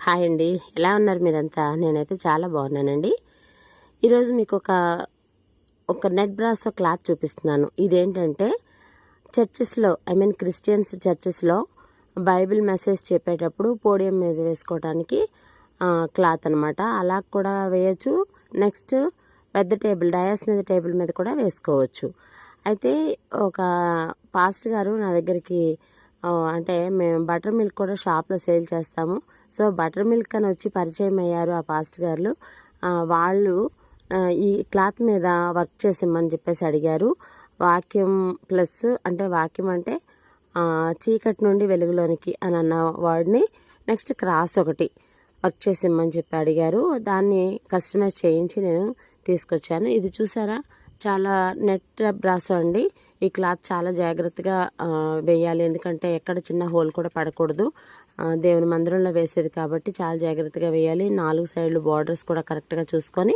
Hi అండి, ఎలా ఉన్నారు మీరంతా? నేనైతే చాలా బాగున్నానండి. ఈరోజు మీకు ఒక నెట్ బ్రాసో క్లాత్ చూపిస్తున్నాను. ఇదేంటంటే చర్చెస్లో క్రిస్టియన్స్ చర్చెస్లో బైబిల్ మెసేజ్ చెప్పేటప్పుడు పోడియం మీద వేసుకోవడానికి క్లాత్ అనమాట. అలా కూడా వేయచ్చు. నెక్స్ట్ పెద్ద టేబుల్, డయాస్ మీద టేబుల్ మీద కూడా వేసుకోవచ్చు. అయితే ఒక పాస్టర్ గారు నా దగ్గరికి అంటే మేము బటర్ మిల్క్ కూడా షాప్లో సేల్ చేస్తాము. సో బటర్ మిల్క్ అని వచ్చి పరిచయం అయ్యారు ఆ పాస్టర్ గారు. వాళ్ళు ఈ క్లాత్ మీద వర్క్ చేసిమ్మని చెప్పేసి అడిగారు. వాక్యం ప్లస్ వాక్యం అంటే చీకటి నుండి వెలుగులోనికి అని అన్న వర్డ్ని నెక్స్ట్ క్రాస్ ఒకటి వర్క్ చేసిమ్మని చెప్పి అడిగారు. దాన్ని కస్టమైజ్ చేయించి నేను తీసుకొచ్చాను. ఇది చూసారా, చాలా నెట్ బ్రాసో అండి. ఈ క్లాత్ చాలా జాగ్రత్తగా వేయాలి, ఎందుకంటే ఎక్కడ చిన్న హోల్ కూడా పడకూడదు. దేవుని మందిరంలో వేసేది కాబట్టి చాలా జాగ్రత్తగా వేయాలి. 4 సైడ్లు బార్డర్స్ కూడా కరెక్ట్గా చూసుకొని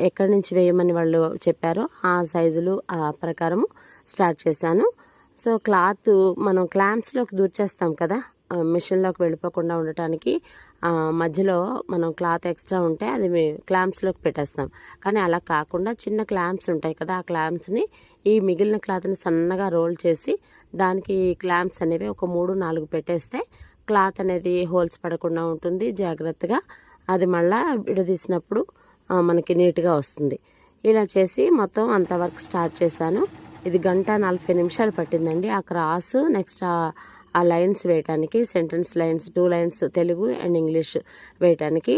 ఎక్కడి నుంచి వేయమని వాళ్ళు చెప్పారో ఆ సైజులు ఆ ప్రకారము స్టార్ట్ చేశాను. సో క్లాత్ మనం క్లాంప్స్లోకి దూర్చేస్తాం కదా, మిషన్లోకి వెళ్ళిపోకుండా ఉండటానికి మధ్యలో మనం క్లాత్ ఎక్స్ట్రా ఉంటే అది క్లాంప్స్లోకి పెట్టేస్తాం. కానీ అలా కాకుండా చిన్న క్లాంప్స్ ఉంటాయి కదా, ఆ క్లాంప్స్ని ఈ మిగిలిన క్లాత్ని సన్నగా రోల్ చేసి దానికి క్లాంప్స్ అనేవి ఒక 3-4 పెట్టేస్తే క్లాత్ అనేది హోల్స్ పడకుండా ఉంటుంది. జాగ్రత్తగా అది మళ్ళీ విడదీసినప్పుడు మనకి నీట్గా వస్తుంది. ఇలా చేసి మొత్తం అంత వర్క్ స్టార్ట్ చేశాను. ఇది 1:40 నిమిషాలు పట్టిందండి. ఆ క్రాస్ నెక్స్ట్ ఆ లైన్స్ వేయటానికి, sentence lines 2 lines Telugu and English వేయటానికి.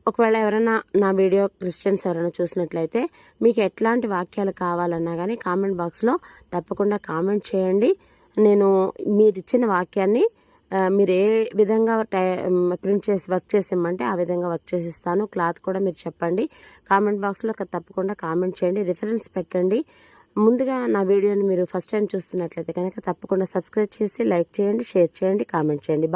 ఒకవేళ ఎవరైనా నా వీడియో క్రిస్టియన్స్ ఎవరైనా చూసినట్లయితే మీకు ఎట్లాంటి వాక్యాలు కావాలన్నా కానీ కామెంట్ బాక్స్లో తప్పకుండా కామెంట్ చేయండి. నేను మీరు ఇచ్చిన వాక్యాన్ని మీరు ఏ విధంగా ప్రింట్ చేసి వర్క్ చేసిమ్మంటే ఆ విధంగా వర్క్ చేసిస్తాను. క్లాత్ కూడా మీరు చెప్పండి. కామెంట్ బాక్స్లో తప్పకుండా కామెంట్ చేయండి, రిఫరెన్స్ పెట్టండి. ముందుగా నా వీడియోని మీరు ఫస్ట్ టైం చూస్తున్నట్లయితే కనుక తప్పకుండా సబ్స్క్రైబ్ చేసి లైక్ చేయండి, షేర్ చేయండి, కామెంట్ చేయండి.